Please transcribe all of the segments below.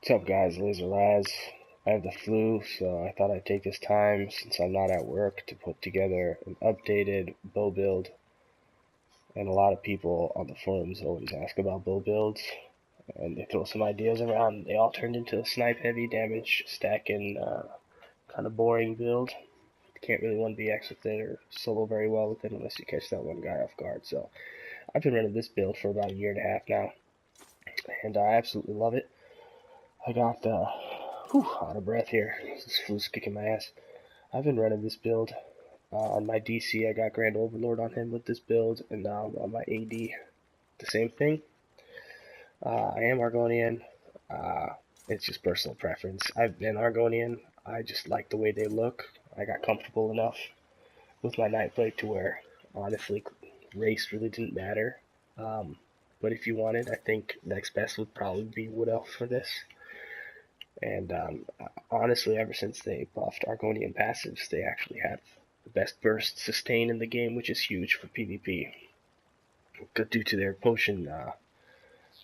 What's up, guys? Lazer-Laz. I have the flu, so I thought I'd take this time, since I'm not at work, to put together an updated bow build. And a lot of people on the forums always ask about bow builds, and they throw some ideas around. They all turned into a snipe heavy damage stacking, kind of boring build. Can't really 1vx with it or solo very well with it unless you catch that one guy off guard. So I've been running this build for about a year and a half now, and I absolutely love it. I got out of breath here. This flu's kicking my ass. I've been running this build on my DC. I got Grand Overlord on him with this build, and now on my AD, the same thing. I am Argonian. It's just personal preference. I've been Argonian. I just like the way they look. I got comfortable enough with my Nightblade to where, honestly, race really didn't matter. But if you wanted, I think next best would probably be Wood Elf for this. And honestly, ever since they buffed Argonian passives, they actually have the best burst sustain in the game, which is huge for PvP. Due to their potion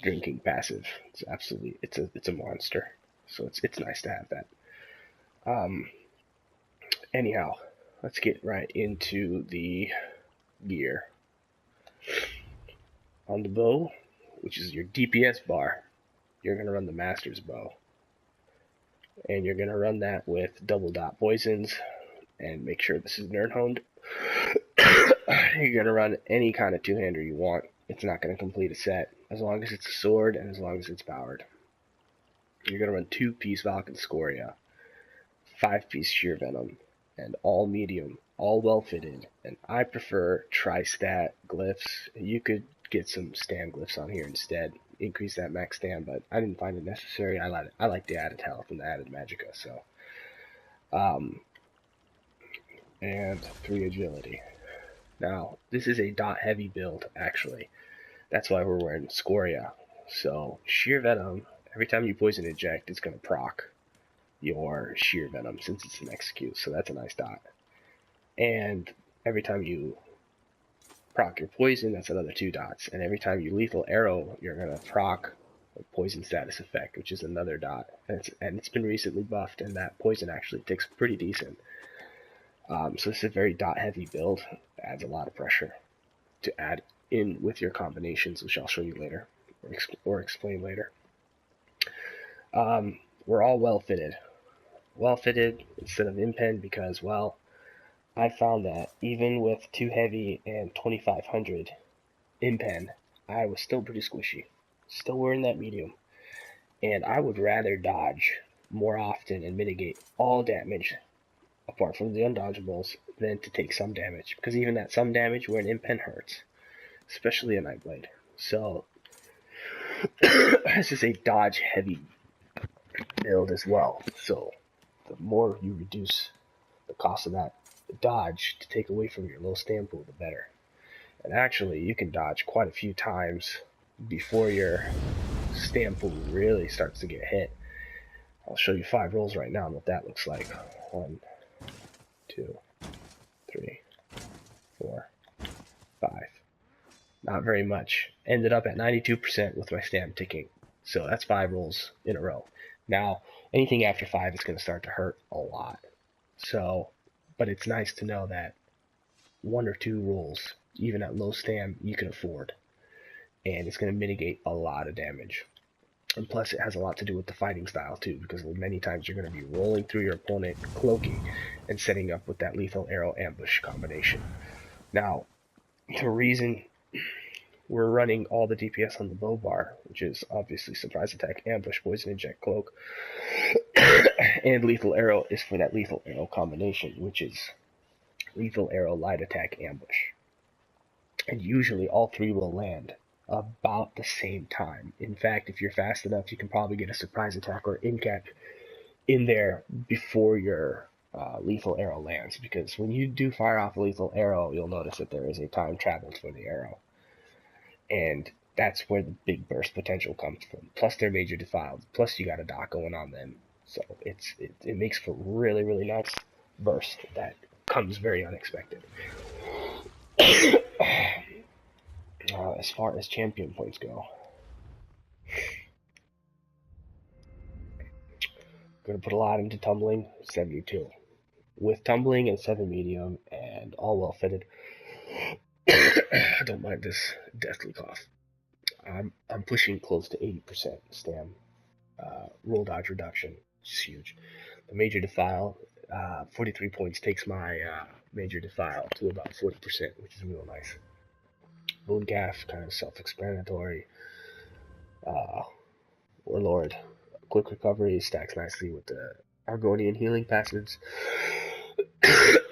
drinking passive, it's a monster. So it's nice to have that. Anyhow, let's get right into the gear. On the bow, which is your DPS bar, you're gonna run the Master's Bow. And you're going to run that with double dot poisons, and make sure this is nerd honed. You're going to run any kind of two-hander you want. It's not going to complete a set, as long as it's a sword and as long as it's powered. You're going to run 2-piece Valken Scoria, 5-piece Sheer Venom, and all medium, all well fitted. And I prefer tri-stat glyphs. You could get some stand glyphs on here instead, increase that max stand, but I didn't find it necessary. I like the added health and the added magicka, so and 3 agility. Now this is a dot heavy build, actually. That's why we're wearing Scoria. So Sheer Venom, every time you poison eject, it's going to proc your Sheer Venom since it's an execute, so that's a nice dot. And every time you proc your poison, that's another 2 dots. And every time you lethal arrow, you're going to proc a poison status effect, which is another dot. And it's been recently buffed, and that poison actually ticks pretty decent. So this is a very dot heavy build. It adds a lot of pressure to add in with your combinations, which I'll show you later, or explain later. We're all well fitted. Well fitted instead of impen because, well, I found that even with 2 heavy and 2500 impen, I was still pretty squishy. Still wearing that medium. And I would rather dodge more often and mitigate all damage, apart from the undodgeables, than to take some damage. Because even that some damage wearing impen hurts. Especially a Nightblade. So, this is a dodge heavy build as well. So, the more you reduce the cost of that dodge to take away from your low stand pool, the better. And actually, you can dodge quite a few times before your stand pool really starts to get hit. I'll show you 5 rolls right now and what that looks like. 1, 2, 3, 4, 5. Not very much. Ended up at 92% with my stand ticking. So that's 5 rolls in a row. Now, anything after 5 is going to start to hurt a lot. So, but it's nice to know that 1 or 2 rolls, even at low stand, you can afford. And it's going to mitigate a lot of damage. And plus, it has a lot to do with the fighting style, too, because many times you're going to be rolling through your opponent, cloaking, and setting up with that lethal arrow ambush combination. Now, the reason we're running all the DPS on the bow bar, which is obviously surprise attack, ambush, poison inject, cloak, and lethal arrow, is for that lethal arrow combination, which is lethal arrow, light attack, ambush. And usually all 3 will land about the same time. In fact, if you're fast enough, you can probably get a surprise attack or incap in there before your lethal arrow lands, because when you do fire off a lethal arrow, you'll notice that there is a time traveled for the arrow. And that's where the big burst potential comes from. Plus they're major defiled. Plus you got a dot going on them. So it makes for really, really nice burst that comes very unexpected. As far as champion points go, Gonna put a lot into tumbling, 72. With tumbling and 7 medium and all well fitted. I don't mind this deathly cough. I'm pushing close to 80% stam roll dodge reduction, which is huge. The major defile, 43 points takes my major defile to about 40%, which is real nice. Moon Calf, kind of self-explanatory. Warlord, quick recovery, stacks nicely with the Argonian healing passives.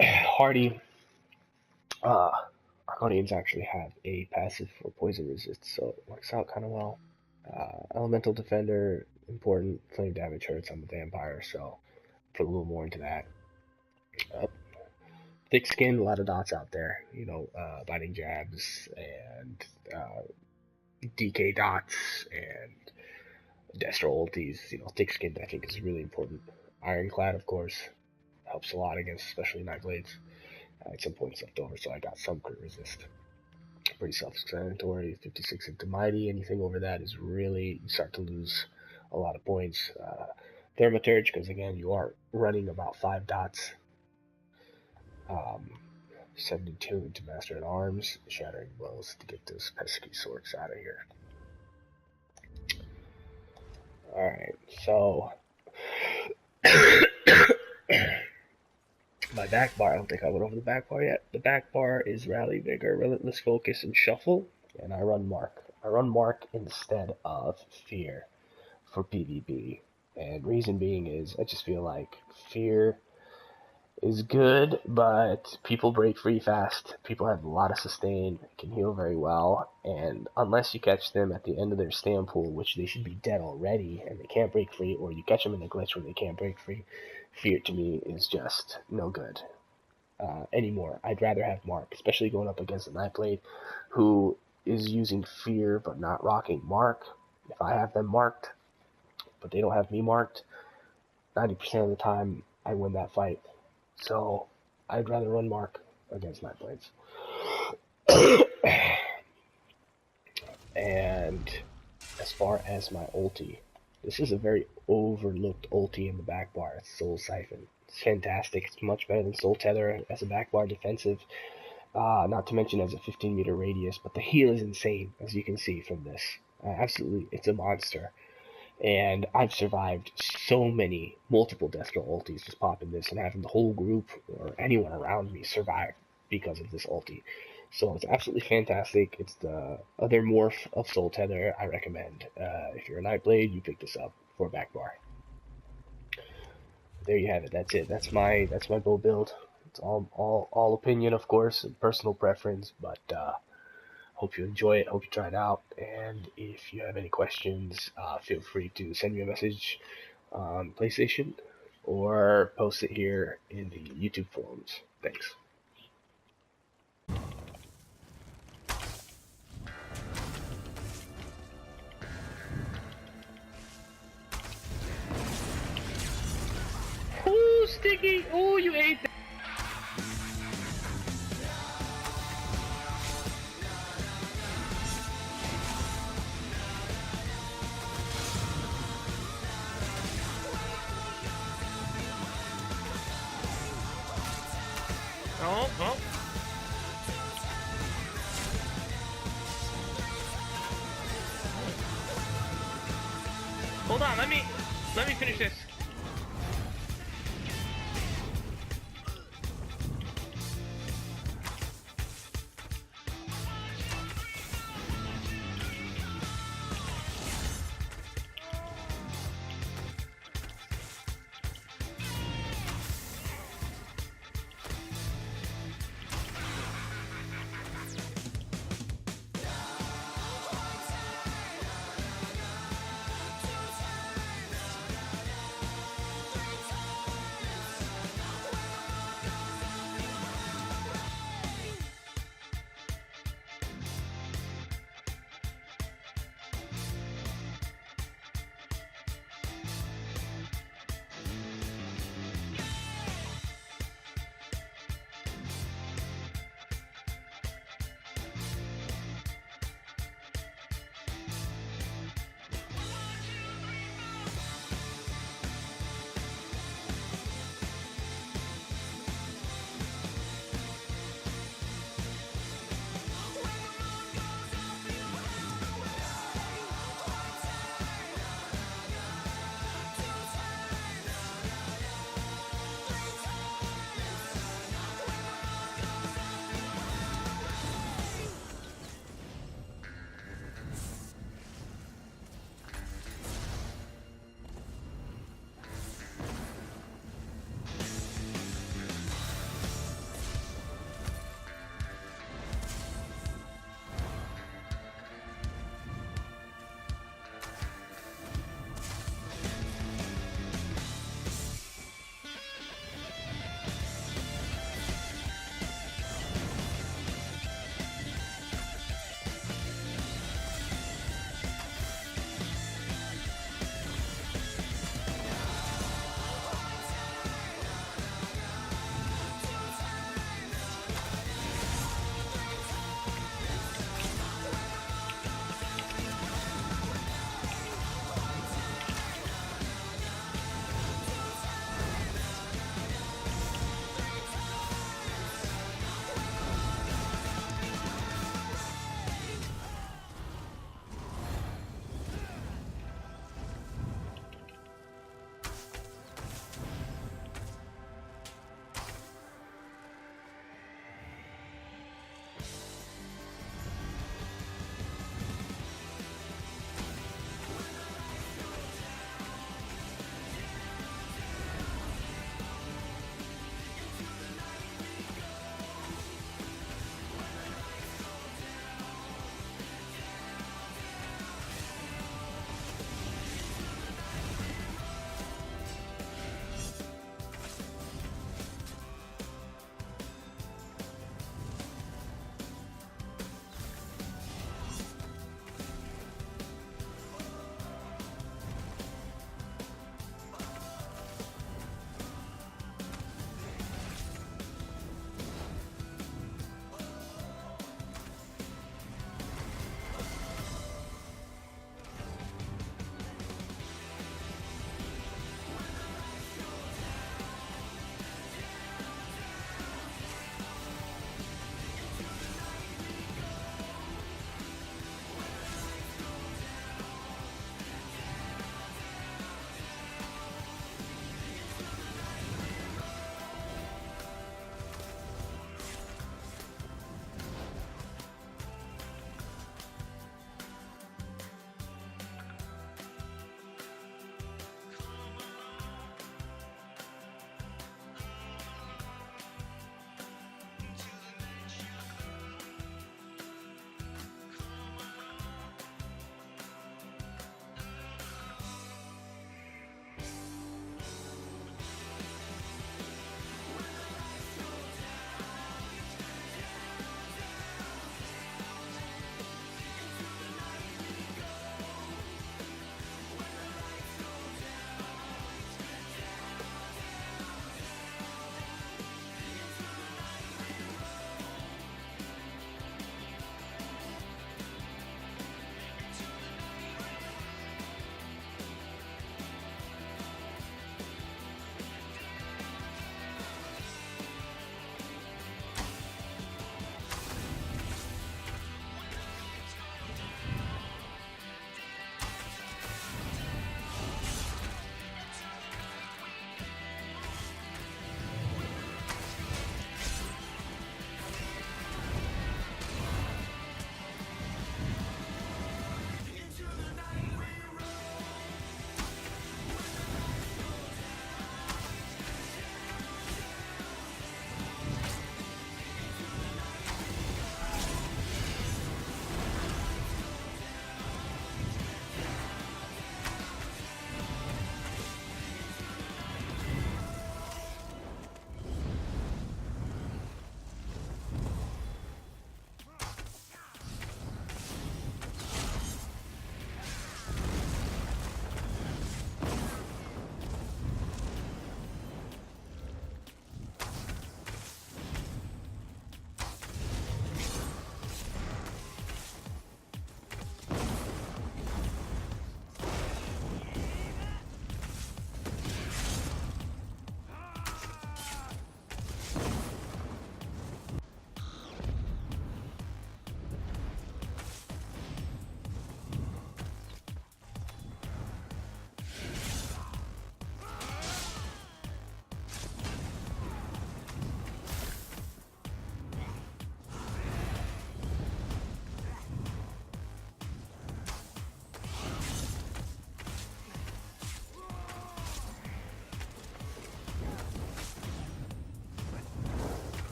Hardy, Argonians actually have a passive for poison resist, so it works out kind of well. Elemental Defender, important. Flame damage hurts on the vampire, so put a little more into that. Thick skin, a lot of dots out there. You know, biting jabs and DK dots and Destro ultis. You know, thick skin I think is really important. Ironclad, of course, helps a lot against especially Nightblades. I had some points left over, so I got some crit resist. Pretty self-explanatory. 56 into mighty. Anything over that is really, you start to lose a lot of points. Thaumaturge, because again, you are running about 5 dots. 72 into Master at Arms. Shattering Blows to get those pesky swords out of here. Alright, so my back bar, I don't think I went over the back bar yet. The back bar is Rally, Vigor, Relentless Focus, and Shuffle, and I run Mark. I run Mark instead of Fear for PvP, and reason being is I just feel like Fear is good, but people break free fast. People have a lot of sustain, can heal very well, and unless you catch them at the end of their stam pool, which they should be dead already, and they can't break free, or you catch them in a glitch where they can't break free, Fear to me is just no good anymore. I'd rather have Mark, especially going up against a Nightblade who is using Fear but not rocking Mark. If I have them marked, but they don't have me marked, 90% of the time I win that fight. So I'd rather run Mark against Nightblades. And as far as my ulti, this is a very overlooked ulti in the back bar. It's Soul Siphon. It's fantastic. It's much better than Soul Tether as a back bar defensive. Not to mention as a 15-meter radius, but the heal is insane, as you can see from this. Absolutely, it's a monster. And I've survived so many multiple Destro ultis just popping this and having the whole group or anyone around me survive because of this ulti. So it's absolutely fantastic. It's the other morph of Soul Tether I recommend. If you're a Nightblade, you pick this up for back bar. There you have it. That's it. That's my bow build. It's all opinion, of course, and personal preference, but hope you enjoy it. Hope you try it out. And if you have any questions, feel free to send me a message on PlayStation or post it here in the YouTube forums. Thanks. Oh, Sticky! Oh, you ate that! Oh. Hold on, let me finish this.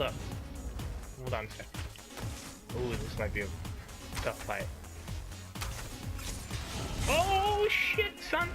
hold up. Hold on a sec. Ooh, this might be a tough fight. Oh shit, son!